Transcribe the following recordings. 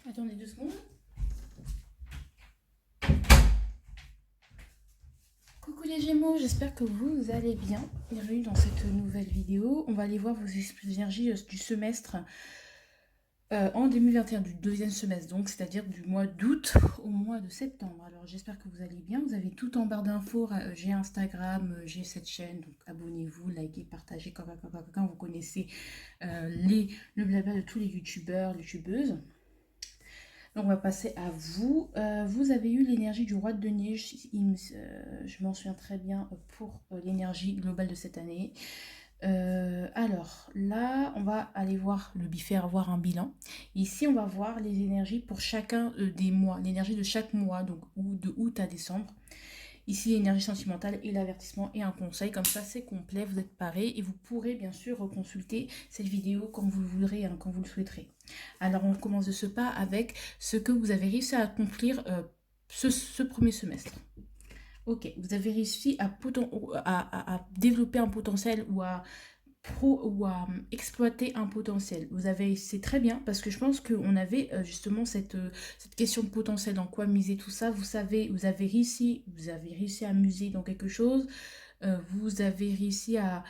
Attendez 2 secondes. Coucou les Gémeaux, j'espère que vous allez bien. Bienvenue dans cette nouvelle vidéo. On va aller voir vos énergies du semestre en 2021, du deuxième semestre, donc c'est-à-dire du mois d'août au mois de septembre. Alors j'espère que vous allez bien. Vous avez tout en barre d'infos. J'ai Instagram, j'ai cette chaîne, donc abonnez-vous, likez, partagez quand vous connaissez le blabla de tous les youtubeurs, youtubeuses. Donc on va passer à vous. Vous avez eu l'énergie du roi de denier, je m'en souviens très bien pour l'énergie globale de cette année. Alors là, on va aller voir le bifère, voir un bilan. Ici, on va voir les énergies pour chacun des mois, l'énergie de chaque mois, donc de août à décembre. Ici, l'énergie sentimentale et l'avertissement et un conseil. Comme ça, c'est complet, vous êtes parés et vous pourrez bien sûr reconsulter cette vidéo comme vous le voudrez, hein, quand vous le souhaiterez. Alors, on commence de ce pas avec ce que vous avez réussi à accomplir ce premier semestre. Ok, vous avez réussi à développer un potentiel ou à exploiter un potentiel. C'est très bien parce que je pense qu'on avait justement cette question de potentiel, dans quoi miser tout ça. Vous savez, vous avez réussi à muser dans quelque chose. Vous avez réussi à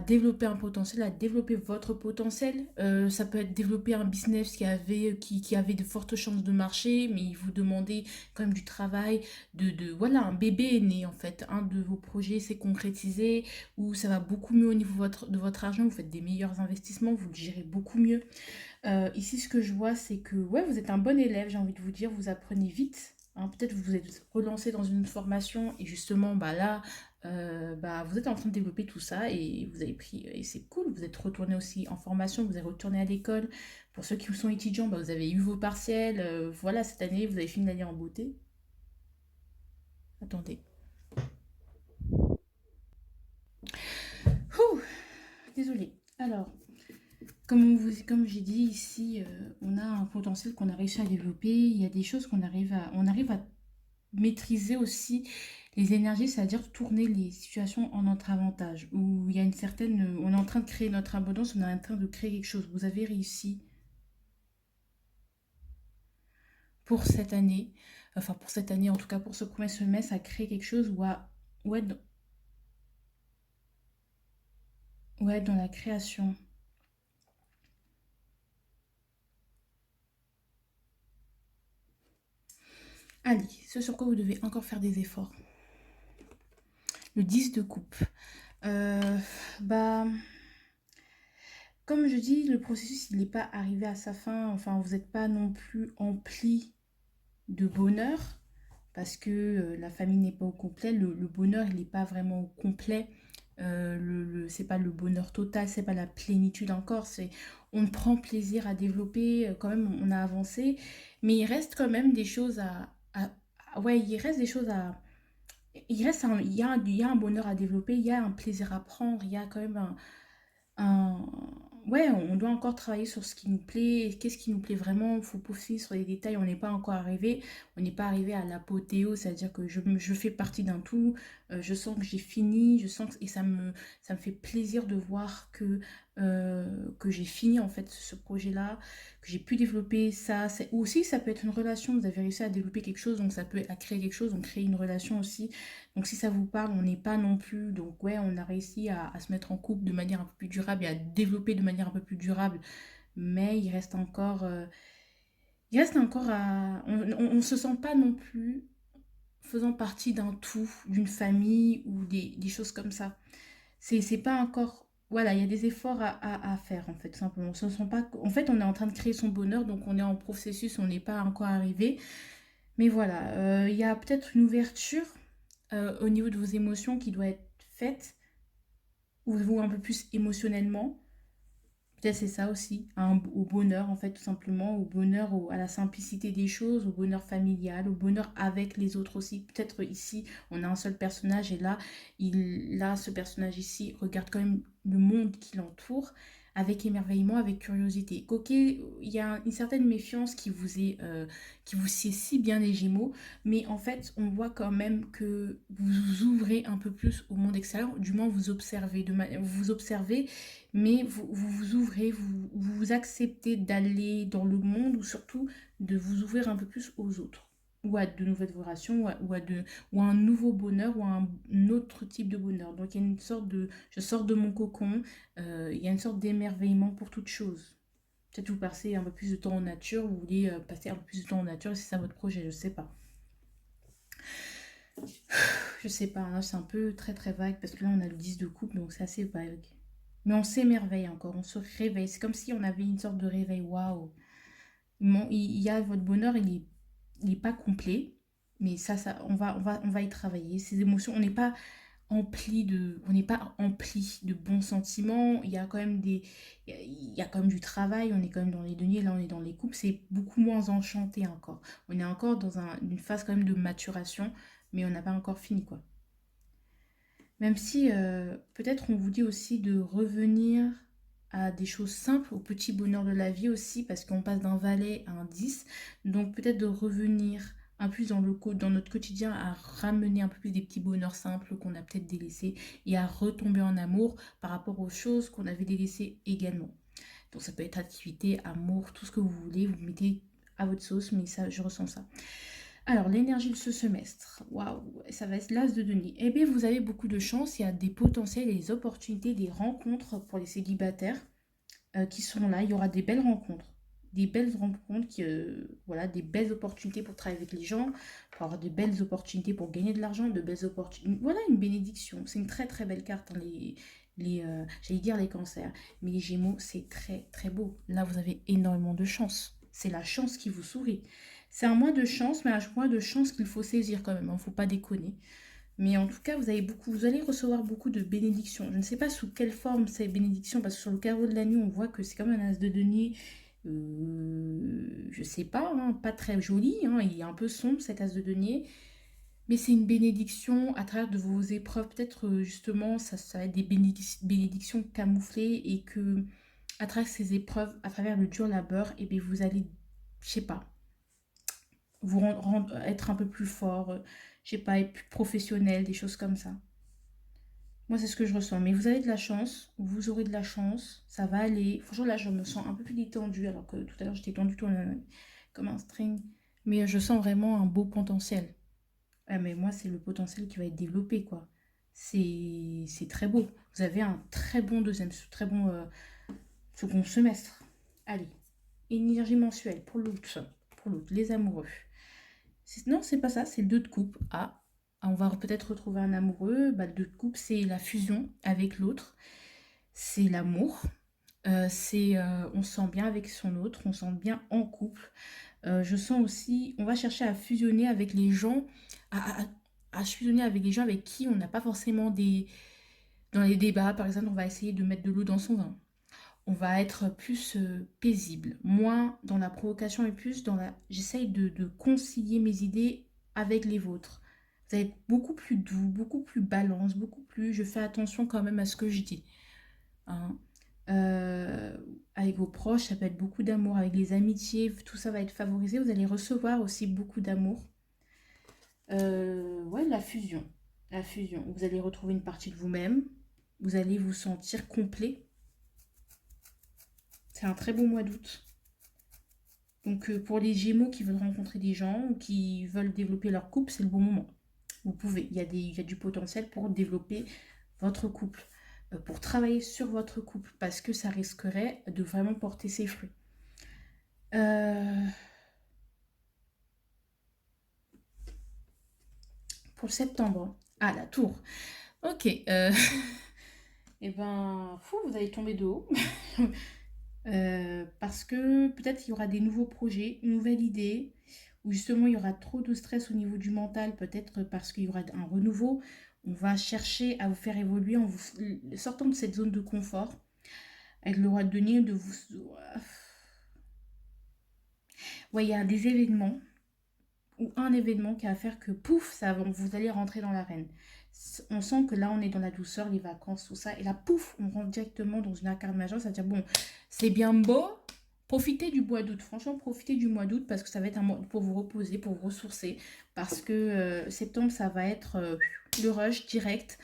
développer un potentiel, à développer votre potentiel. Ça peut être développer un business qui avait de fortes chances de marcher, mais il vous demandait quand même du travail. Voilà, un bébé est né en fait. Un de vos projets s'est concrétisé, ou ça va beaucoup mieux au niveau de votre argent. Vous faites des meilleurs investissements, vous le gérez beaucoup mieux. Ici, ce que je vois, c'est que ouais, vous êtes un bon élève, j'ai envie de vous dire, vous apprenez vite. Hein, peut-être vous vous êtes relancé dans une formation et justement, bah là, vous êtes en train de développer tout ça et vous avez pris, et c'est cool, vous êtes retourné aussi en formation, vous êtes retourné à l'école. Pour ceux qui sont étudiants, bah, vous avez eu vos partiels. Voilà, cette année, vous avez fini l'année en beauté. Attendez. Ouh, désolée. Alors, comme j'ai dit ici, on a un potentiel qu'on a réussi à développer. Il y a des choses on arrive à maîtriser aussi les énergies, c'est-à-dire tourner les situations en notre avantage. Où il y a une certaine, on est en train de créer notre abondance, on est en train de créer quelque chose. Vous avez réussi pour cette année, enfin pour cette année, en tout cas pour ce premier semestre, à créer quelque chose ou être dans la création. Allez, ce sur quoi vous devez encore faire des efforts. Le 10 de coupe. Euh, bah, Comme je dis, le processus, il n'est pas arrivé à sa fin. Enfin, vous n'êtes pas non plus empli de bonheur parce que la famille n'est pas au complet. Le bonheur, il n'est pas vraiment au complet. C'est pas le bonheur total, c'est pas la plénitude encore. On prend plaisir à développer. Quand même, on a avancé, mais il reste quand même des choses ouais, il reste des choses à. Il y a un bonheur à développer, il y a un plaisir à prendre, il y a quand même un- ouais, on doit encore travailler sur ce qui nous plaît, qu'est-ce qui nous plaît vraiment, il faut pousser sur les détails, on n'est pas encore arrivé, on n'est pas arrivé à l'apothéose, c'est-à-dire que je fais partie d'un tout, je sens que j'ai fini, et ça me fait plaisir de voir que j'ai fini en fait ce projet-là, que j'ai pu développer ça, ou aussi ça peut être une relation, vous avez réussi à développer quelque chose, donc ça peut à créer quelque chose, donc créer une relation aussi. Donc si ça vous parle, on n'est pas non plus. Donc ouais, on a réussi à se mettre en couple de manière un peu plus durable et à développer de manière un peu plus durable. Mais il reste encore à. On se sent pas non plus faisant partie d'un tout, d'une famille ou des choses comme ça. C'est pas encore. Voilà, il y a des efforts à faire en fait, tout simplement. On se sent pas. En fait, on est en train de créer son bonheur, donc on est en processus, on n'est pas encore arrivé. Mais voilà, il y a peut-être une ouverture au niveau de vos émotions qui doit être faite, ouvrez-vous un peu plus émotionnellement. Peut-être c'est ça aussi, au bonheur en fait, tout simplement, au bonheur, à la simplicité des choses, au bonheur familial, au bonheur avec les autres aussi. Peut-être ici, on a un seul personnage et là, ce personnage ici regarde quand même le monde qui l'entoure avec émerveillement, avec curiosité. Ok, il y a une certaine méfiance qui vous sied si bien les Gémeaux, mais en fait, on voit quand même que vous vous ouvrez un peu plus au monde extérieur, du moins vous observez, vous observez, mais vous ouvrez, vous acceptez d'aller dans le monde ou surtout de vous ouvrir un peu plus aux autres ou à de nouvelles relations ou à un nouveau bonheur ou à un autre type de bonheur. Donc il y a une sorte de je sors de mon cocon, il y a une sorte d'émerveillement pour toute chose. Peut-être vous passez un peu plus de temps en nature, vous voulez passer un peu plus de temps en nature et c'est ça votre projet, je sais pas. Je sais pas, là c'est un peu très très vague parce que là on a le 10 de coupe donc c'est assez vague. Mais on s'émerveille encore, on se réveille. C'est comme si on avait une sorte de réveil. Waouh! Il y a votre bonheur, il est pas complet. Mais ça, on va y travailler. Ces émotions, on n'est pas empli de bons sentiments. Il y a quand même il y a quand même du travail. On est quand même dans les deniers. Là, on est dans les coupes. C'est beaucoup moins enchanté encore. On est encore dans une phase quand même de maturation, mais on n'a pas encore fini, quoi. Même si peut-être on vous dit aussi de revenir à des choses simples, au petit bonheur de la vie aussi, parce qu'on passe d'un valet à un 10. Donc peut-être de revenir un peu plus dans notre quotidien à ramener un peu plus des petits bonheurs simples qu'on a peut-être délaissés et à retomber en amour par rapport aux choses qu'on avait délaissées également. Donc ça peut être activité, amour, tout ce que vous voulez, vous mettez à votre sauce, mais ça, je ressens ça. Alors, l'énergie de ce semestre, waouh, ça va être l'as de denier. Eh bien, vous avez beaucoup de chance, il y a des potentiels, des opportunités, des rencontres pour les célibataires qui sont là. Il y aura des belles rencontres, voilà, des belles opportunités pour travailler avec les gens, pour avoir de belles opportunités pour gagner de l'argent, de belles opportunités. Voilà une bénédiction. C'est une très très belle carte, hein, j'allais dire les cancers, mais les Gémeaux, c'est très très beau. Là, vous avez énormément de chance. C'est la chance qui vous sourit. C'est un mois de chance, mais un mois de chance qu'il faut saisir quand même. Il ne faut pas déconner. Mais en tout cas, vous allez recevoir beaucoup de bénédictions. Je ne sais pas sous quelle forme ces bénédictions, parce que sur le carreau de la nuit, on voit que c'est comme un as de denier. Je sais pas, hein, pas très joli. Hein, il est un peu sombre cet as de denier. Mais c'est une bénédiction à travers de vos épreuves. Peut-être justement, ça va être des bénédictions camouflées et que à travers ces épreuves, à travers le dur labeur, et bien vous allez, je sais pas, être un peu plus fort, je sais pas, être plus professionnel, des choses comme ça. Moi, c'est ce que je ressens. Mais vous avez de la chance, vous aurez de la chance, ça va aller. Franchement, là, je me sens un peu plus détendue, alors que tout à l'heure, j'étais tendue comme un string. Mais je sens vraiment un beau potentiel. Ah, mais moi, c'est le potentiel qui va être développé, quoi. C'est très beau. Vous avez un très bon très bon second semestre. Allez, énergie mensuelle pour l'août, les amoureux. Non, c'est pas ça, c'est le 2 de coupe. On va peut-être retrouver un amoureux. Bah, le 2 de coupe, c'est la fusion avec l'autre. C'est l'amour. On se sent bien avec son autre, on se sent bien en couple. Je sens aussi, on va chercher à fusionner avec les gens, à fusionner avec les gens avec qui on n'a pas forcément des... Dans les débats, par exemple, on va essayer de mettre de l'eau dans son vin. On va être plus paisible, moins dans la provocation et plus dans la... J'essaye de concilier mes idées avec les vôtres. Vous allez être beaucoup plus doux, beaucoup plus balance, beaucoup plus... Je fais attention quand même à ce que je dis. Hein. Euh, Avec vos proches, ça peut être beaucoup d'amour. Avec les amitiés, tout ça va être favorisé. Vous allez recevoir aussi beaucoup d'amour. Ouais, la fusion. La fusion. Vous allez retrouver une partie de vous-même. Vous allez vous sentir complet. C'est un très bon mois d'août. Donc pour les Gémeaux qui veulent rencontrer des gens ou qui veulent développer leur couple, c'est le bon moment. Vous pouvez, il y a du potentiel pour développer votre couple, pour travailler sur votre couple, parce que ça risquerait de vraiment porter ses fruits. Pour septembre. Ah, la tour. Ok. Eh ben, fou, vous allez tomber de haut. Parce que peut-être il y aura des nouveaux projets, une nouvelle idée, ou justement il y aura trop de stress au niveau du mental, peut-être parce qu'il y aura un renouveau. On va chercher à vous faire évoluer en vous sortant de cette zone de confort, avec le roi de denier, de vous... Ouais, il y a des événements, ou un événement qui va faire que, pouf, vous allez rentrer dans l'arène. On sent que là, on est dans la douceur, les vacances, tout ça. Et là, pouf, on rentre directement dans une arcade majeure. C'est-à-dire, bon, c'est bien beau. Profitez du mois d'août. Franchement, profitez du mois d'août parce que ça va être un mois pour vous reposer, pour vous ressourcer. Parce que septembre, ça va être le rush direct.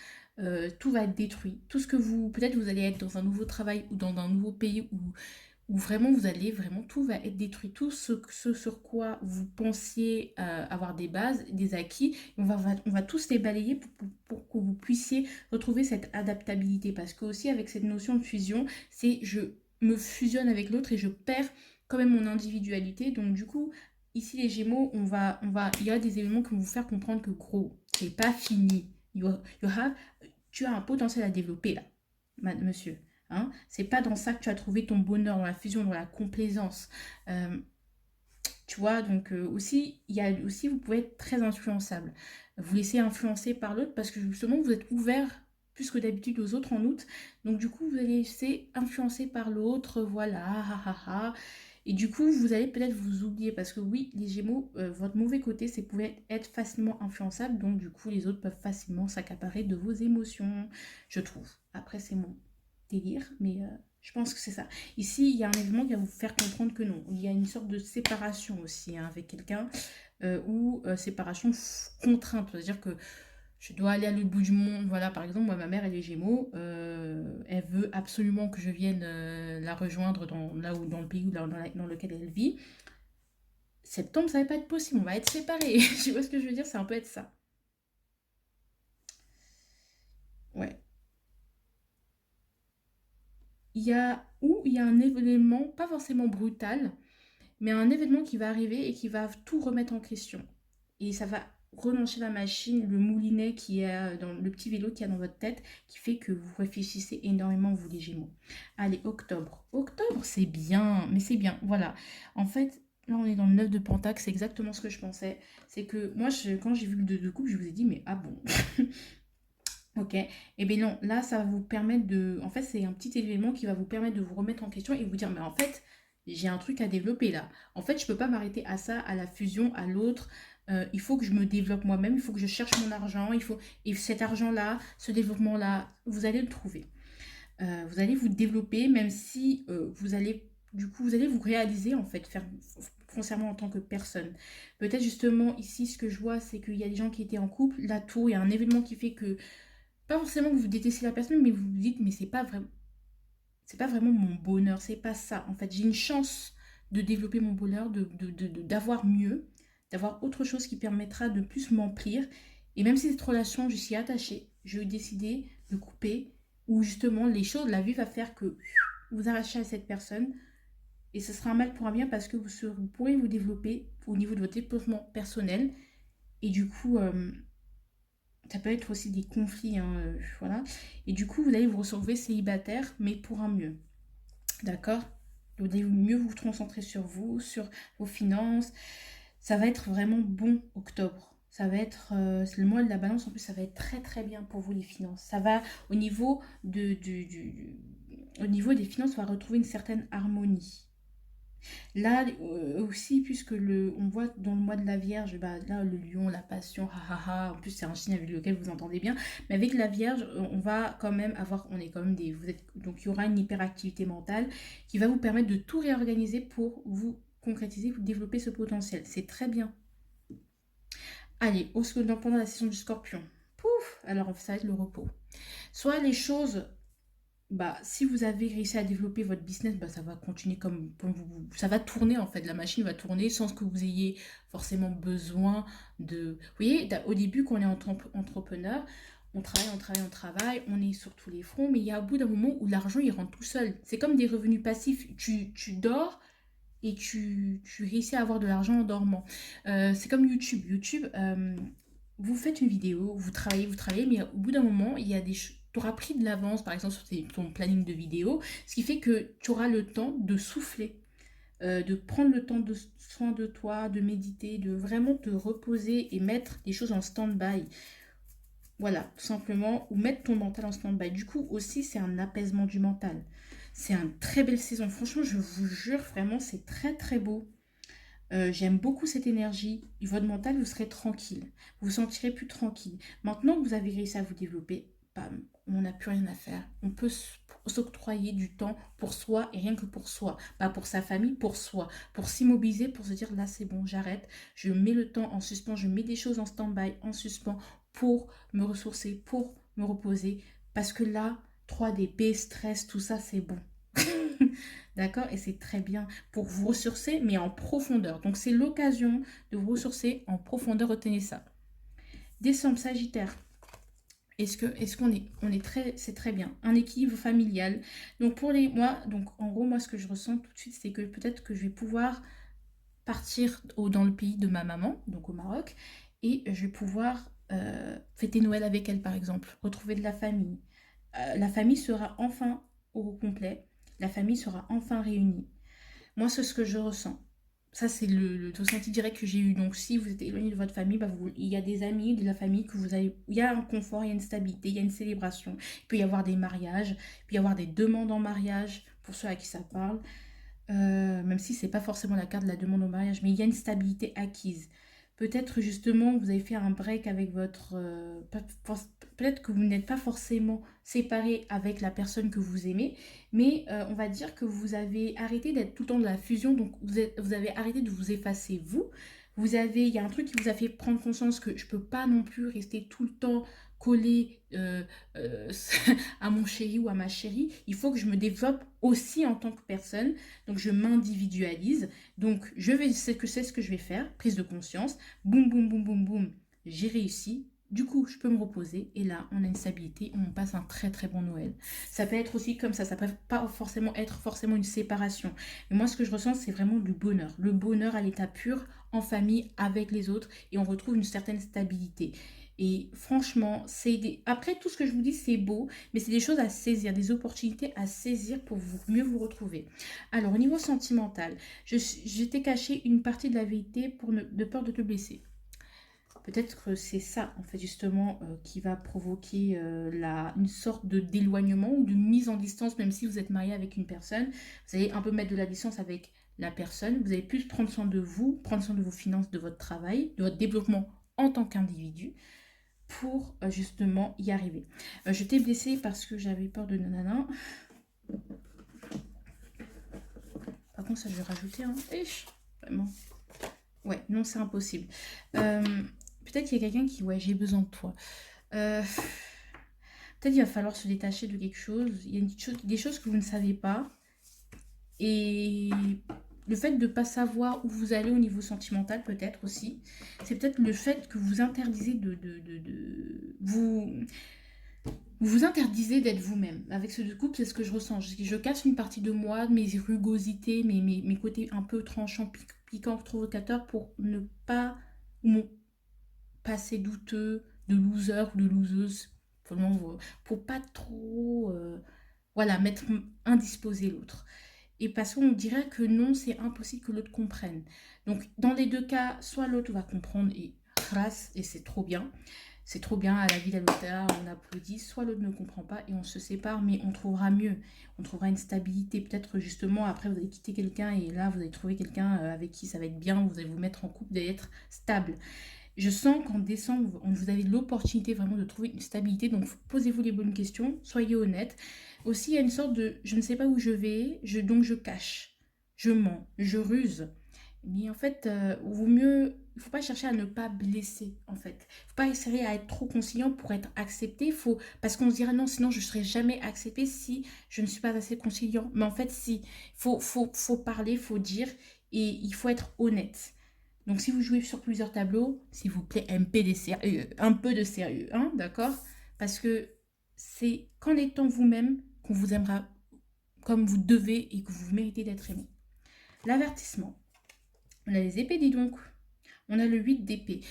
Tout va être détruit. Tout ce que vous... Peut-être vous allez être dans un nouveau travail ou dans un nouveau pays où vraiment vous allez, vraiment tout va être détruit. Tout ce sur quoi vous pensiez avoir des bases, des acquis, on va tous les balayer pour que vous puissiez retrouver cette adaptabilité. Parce que aussi avec cette notion de fusion, c'est je me fusionne avec l'autre et je perds quand même mon individualité. Donc du coup, ici les Gémeaux, il y a des éléments qui vont vous faire comprendre que gros, c'est pas fini. Tu as un potentiel à développer là, monsieur. Hein, c'est pas dans ça que tu as trouvé ton bonheur, dans la fusion, dans la complaisance. Euh, tu vois, donc aussi, il y a aussi, vous pouvez être très influençable. Vous laissez influencer par l'autre parce que justement, vous êtes ouvert plus que d'habitude aux autres en août. Donc du coup, vous allez laisser influencer par l'autre, voilà, ha, ha, ha. Et du coup, vous allez peut-être vous oublier parce que oui, les Gémeaux, votre mauvais côté, c'est pouvait être facilement influençable. Donc du coup, les autres peuvent facilement s'accaparer de vos émotions, je trouve. Après, c'est mon délire, mais je pense que c'est ça. Ici, il y a un événement qui va vous faire comprendre que non. Il y a une sorte de séparation aussi hein, avec quelqu'un ou séparation contrainte. C'est-à-dire que je dois aller à l'autre bout du monde. Voilà, par exemple, moi, ma mère, elle est Gémeaux. Elle veut absolument que je vienne la rejoindre là où, dans le pays dans lequel elle vit. Septembre, ça va pas être possible. On va être séparés. Tu vois ce que je veux dire? C'est un peu être ça. Ouais. Il y a un événement, pas forcément brutal, mais un événement qui va arriver et qui va tout remettre en question. Et ça va relancer la machine, le moulinet qui est dans le petit vélo qui est dans votre tête, qui fait que vous réfléchissez énormément, vous les Gémeaux. Allez, octobre. Octobre, c'est bien, mais c'est bien. Voilà. En fait, là, on est dans le 9 de Pentacle, c'est exactement ce que je pensais. C'est que moi, quand j'ai vu le 2 de coupe, je vous ai dit, mais ah bon. Ok, et bien non, là ça va vous permettre de... En fait, c'est un petit élément qui va vous permettre de vous remettre en question et vous dire, mais en fait, j'ai un truc à développer là. En fait, je peux pas m'arrêter à ça, à la fusion, à l'autre. Il faut que je me développe moi-même, il faut que je cherche mon argent, il faut... Et cet argent-là, ce développement-là, vous allez le trouver. Vous allez vous développer, même si vous allez... Du coup, vous allez vous réaliser, en fait, faire foncièrement en tant que personne. Peut-être justement, ici, ce que je vois, c'est qu'il y a des gens qui étaient en couple. Là, tout, il y a un événement qui fait que pas forcément que vous détestez la personne, mais vous vous dites, mais c'est pas vraiment mon bonheur, c'est pas ça. En fait, j'ai une chance de développer mon bonheur, d'avoir mieux, d'avoir autre chose qui permettra de plus m'emplir. Et même si cette relation, je suis attachée, je vais décider de couper, ou justement, les choses, la vie va faire que vous arrachez à cette personne, et ce sera un mal pour un bien parce que vous pourrez vous développer au niveau de votre développement personnel, et du coup, ça peut être aussi des conflits, hein, voilà. Et du coup, vous allez vous retrouver célibataire, mais pour un mieux. D'accord? Vous allez mieux vous concentrer sur vous, sur vos finances. Ça va être vraiment bon octobre. Ça va être, c'est le mois de la balance, en plus, ça va être très très bien pour vous les finances. Ça va au niveau, au niveau des finances, on va retrouver une certaine harmonie. Là aussi, puisque on voit dans le mois de la Vierge, bah, là le lion, la passion, ha ha ha, en plus c'est un signe avec lequel vous entendez bien, mais avec la Vierge, on va quand même avoir, on est quand même donc il y aura une hyperactivité mentale qui va vous permettre de tout réorganiser pour vous concrétiser, vous développer ce potentiel. C'est très bien. Allez, pendant la session du Scorpion, pouf, alors ça va être le repos. Soit les choses bah, si vous avez réussi à développer votre business, bah, ça va continuer comme ça va tourner en fait. La machine va tourner sans que vous ayez forcément besoin de. Vous voyez, au début, quand on est entrepreneur, on travaille, on travaille, on travaille, on est sur tous les fronts, mais il y a au bout d'un moment où l'argent il rentre tout seul. C'est comme des revenus passifs. Tu dors et tu réussis à avoir de l'argent en dormant. C'est comme YouTube. YouTube, vous faites une vidéo, vous travaillez, mais au bout d'un moment, il y a des choses. Tu auras pris de l'avance, par exemple, sur ton planning de vidéo, ce qui fait que tu auras le temps de souffler, de prendre le temps de soin de toi, de méditer, de vraiment te reposer et mettre les choses en stand-by. Voilà, tout simplement, ou mettre ton mental en stand-by. Du coup, aussi, c'est un apaisement du mental. C'est une très belle saison. Franchement, je vous jure, vraiment, c'est très, très beau. J'aime beaucoup cette énergie. Votre mental, vous serez tranquille. Vous vous sentirez plus tranquille. Maintenant que vous avez réussi à vous développer, bam, on n'a plus rien à faire. On peut s'octroyer du temps pour soi et rien que pour soi. Pas pour sa famille, pour soi. Pour s'immobiliser, pour se dire là c'est bon, j'arrête. Je mets le temps en suspens, je mets des choses en stand-by, en suspens pour me ressourcer, pour me reposer. Parce que là, 3DP, stress, tout ça, c'est bon. D'accord? Et c'est très bien pour vous ressourcer, mais en profondeur. Donc, c'est l'occasion de vous ressourcer en profondeur. Retenez ça. Décembre, Sagittaire. Est-ce qu'on est, on est très, c'est très bien. Un équilibre familial. Donc, pour les mois, donc en gros, moi, ce que je ressens tout de suite, c'est que peut-être que je vais pouvoir partir dans le pays de ma maman, donc au Maroc, et je vais pouvoir fêter Noël avec elle, par exemple, retrouver de la famille. La famille sera enfin au complet, la famille sera enfin réunie. Moi, c'est ce que je ressens. Ça, c'est le ressenti direct que j'ai eu. Donc, si vous êtes éloigné de votre famille, bah, il y a des amis de la famille que vous avez. Il y a un confort, il y a une stabilité, il y a une célébration. Il peut y avoir des mariages, il peut y avoir des demandes en mariage pour ceux à qui ça parle. Même si c'est pas forcément la carte de la demande au mariage, mais il y a une stabilité acquise. Peut-être justement vous avez fait un break avec votre... peut-être que vous n'êtes pas forcément séparé avec la personne que vous aimez, mais on va dire que vous avez arrêté d'être tout le temps de la fusion, donc vous avez arrêté de vous effacer vous. Il y a un truc qui vous a fait prendre conscience que je peux pas non plus rester tout le temps collé euh, à mon chéri ou à ma chérie. Il faut que je me développe aussi en tant que personne. Donc, je m'individualise. Donc, c'est ce que je vais faire. Prise de conscience. Boum, boum, boum, boum, boum. J'ai réussi. Du coup, je peux me reposer. Et là, on a une stabilité. On passe un très, très bon Noël. Ça peut être aussi comme ça. Ça peut pas forcément être forcément une séparation. Mais moi, ce que je ressens, c'est vraiment du bonheur. Le bonheur à l'état pur, en famille, avec les autres. Et on retrouve une certaine stabilité. Et franchement, après tout ce que je vous dis, c'est beau, mais c'est des choses à saisir, des opportunités à saisir pour mieux vous retrouver. Alors, au niveau sentimental, je t'ai caché une partie de la vérité de peur de te blesser. Peut-être que c'est ça, en fait, justement, qui va provoquer une sorte de d'éloignement ou de mise en distance, même si vous êtes marié avec une personne. Vous allez un peu mettre de la distance avec la personne. Vous allez plus prendre soin de vous, prendre soin de vos finances, de votre travail, de votre développement en tant qu'individu pour justement y arriver. Je t'ai blessée parce que j'avais peur de nanana. Par contre, ça, je vais rajouter. Hein. Vraiment. Ouais, non, c'est impossible. Peut-être qu'il y a quelqu'un qui, ouais, j'ai besoin de toi. Peut-être qu'il va falloir se détacher de quelque chose. Il y a des choses que vous ne savez pas. Et le fait de ne pas savoir où vous allez au niveau sentimental, peut-être aussi. C'est peut-être le fait que vous interdisez vous interdisez d'être vous-même. Avec ce couple, c'est ce que je ressens. Je casse une partie de moi, mes rugosités, mes côtés un peu tranchants, piquants, provocateurs, pour ne pas mon passé douteux de loser ou de loseuse. Pour pas trop voilà, mettre indisposé l'autre. Et parce qu'on dirait que non, c'est impossible que l'autre comprenne. Donc, dans les deux cas, soit l'autre va comprendre et grâce, et c'est trop bien. C'est trop bien, à la vie d'Alota, on applaudit. Soit l'autre ne comprend pas et on se sépare, mais on trouvera mieux. On trouvera une stabilité. Peut-être justement, après, vous allez quitter quelqu'un et là, vous allez trouver quelqu'un avec qui ça va être bien. Vous allez vous mettre en couple, vous allez être stable. Je sens qu'en décembre, vous avez l'opportunité vraiment de trouver une stabilité. Donc, posez-vous les bonnes questions, soyez honnête. Aussi, il y a une sorte de je ne sais pas où je vais, donc je cache, je mens, je ruse. Mais en fait, vaut mieux, il ne faut pas chercher à ne pas blesser, en fait. Il ne faut pas essayer à être trop conciliant pour être accepté. Parce qu'on se dira non, sinon je ne serai jamais accepté si je ne suis pas assez conciliant. Mais en fait, si, faut parler, il faut dire et il faut être honnête. Donc, si vous jouez sur plusieurs tableaux, s'il vous plaît, un peu de sérieux, hein, d'accord? Parce que c'est qu'en étant vous-même qu'on vous aimera comme vous devez et que vous méritez d'être aimé. L'avertissement. On a les épées, dis donc. On a le 8 d'épée.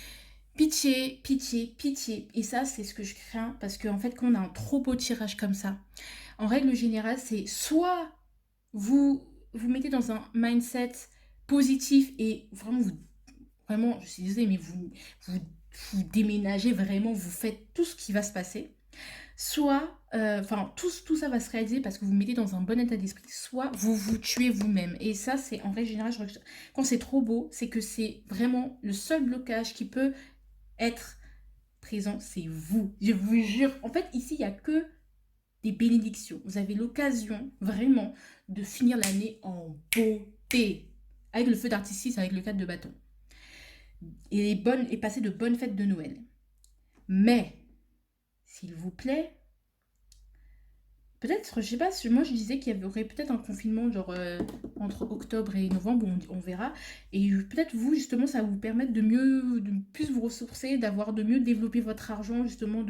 Pitié, pitié, pitié. Et ça, c'est ce que je crains parce qu'en fait, quand on a un trop beau tirage comme ça, en règle générale, c'est soit vous vous mettez dans un mindset positif et vraiment, je suis désolée, mais vous déménagez vraiment, vous faites tout ce qui va se passer. Soit enfin, tout ça va se réaliser parce que vous vous mettez dans un bon état d'esprit, soit vous vous tuez vous-même. Et ça, c'est en règle générale, quand c'est trop beau, c'est que c'est vraiment le seul blocage qui peut être présent, c'est vous. Je vous jure. En fait, ici, il n'y a que des bénédictions. Vous avez l'occasion, vraiment, de finir l'année en beauté. Avec le feu d'artifice, avec le 4 de bâton. Et passer de bonnes fêtes de Noël. Mais, s'il vous plaît, peut-être, je sais pas, moi je disais qu'il y aurait peut-être un confinement genre entre octobre et novembre, on verra. Et peut-être vous, justement, ça va vous permettre de plus vous ressourcer, de mieux développer votre argent, justement,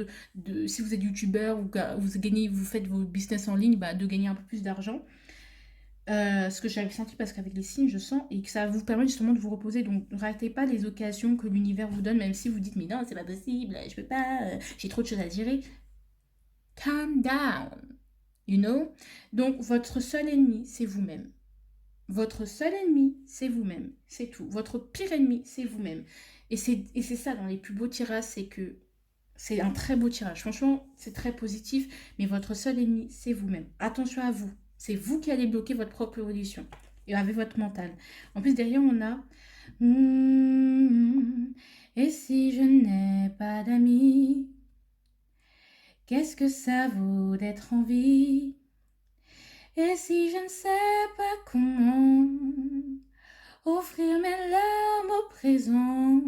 si vous êtes youtubeur ou vous faites vos business en ligne, bah, de gagner un peu plus d'argent. Ce que j'avais senti parce qu'avec les signes, je sens, et que ça va vous permettre justement de vous reposer. Donc, ne ratez pas les occasions que l'univers vous donne, même si vous dites, mais non, c'est pas possible, je peux pas, j'ai trop de choses à gérer. Calm down, you know? Donc, votre seul ennemi, c'est vous-même. Votre seul ennemi, c'est vous-même. C'est tout. Votre pire ennemi, c'est vous-même. Et c'est ça, dans les plus beaux tirages, c'est que c'est un très beau tirage. Franchement, c'est très positif, mais votre seul ennemi, c'est vous-même. Attention à vous. C'est vous qui allez bloquer votre propre évolution. Et avec votre mental. En plus, derrière, on a... Et si je n'ai pas d'amis, qu'est-ce que ça vaut d'être en vie? Et si je ne sais pas comment offrir mes larmes au présent,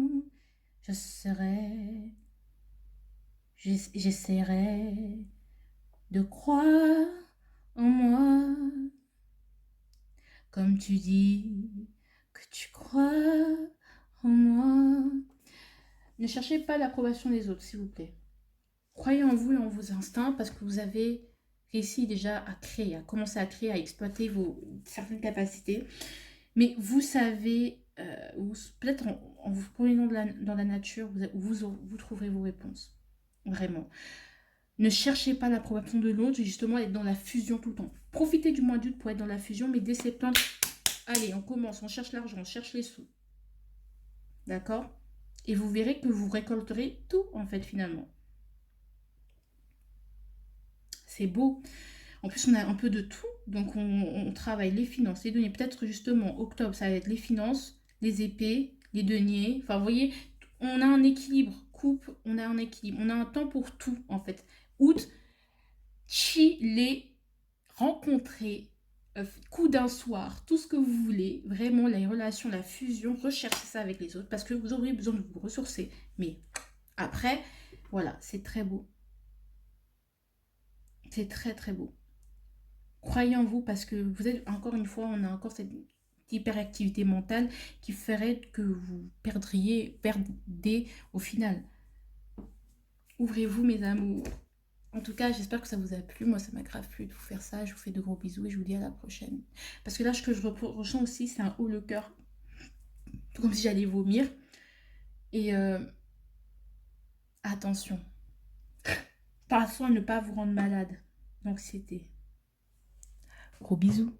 je serai, j'essaierai de croire en moi, comme tu dis que tu crois en moi. Ne cherchez pas l'approbation des autres, s'il vous plaît. Croyez en vous et en vos instincts parce que vous avez réussi déjà à créer, à commencer à créer, à exploiter vos certaines capacités. Mais vous savez, peut-être en vous promenant dans la nature, vous trouverez vos réponses. Vraiment. Ne cherchez pas l'approbation de l'autre, justement, être dans la fusion tout le temps. Profitez du mois d'août pour être dans la fusion, mais dès septembre, allez, on commence, on cherche l'argent, on cherche les sous. D'accord? Et vous verrez que vous récolterez tout, en fait, finalement. C'est beau. En plus, on a un peu de tout. Donc, on travaille les finances, les deniers. Peut-être, justement, octobre, ça va être les finances, les épées, les deniers. Enfin, vous voyez, on a un équilibre. Coupe, on a un équilibre. On a un temps pour tout, en fait. Août, chiller, rencontrer, coup d'un soir, tout ce que vous voulez, vraiment les relations, la fusion, recherchez ça avec les autres parce que vous aurez besoin de vous ressourcer. Mais après, voilà, c'est très beau. C'est très très beau. Croyez en vous parce que vous êtes, encore une fois, on a encore cette hyperactivité mentale qui ferait que vous perdez au final. Ouvrez-vous mes amours. En tout cas, j'espère que ça vous a plu. Moi, ça m'a grave plu de vous faire ça. Je vous fais de gros bisous et je vous dis à la prochaine. Parce que là, ce que je ressens aussi, c'est un haut le cœur. Tout comme si j'allais vomir. Et attention. Attention à ne pas vous rendre malade. D'anxiété. Gros bisous.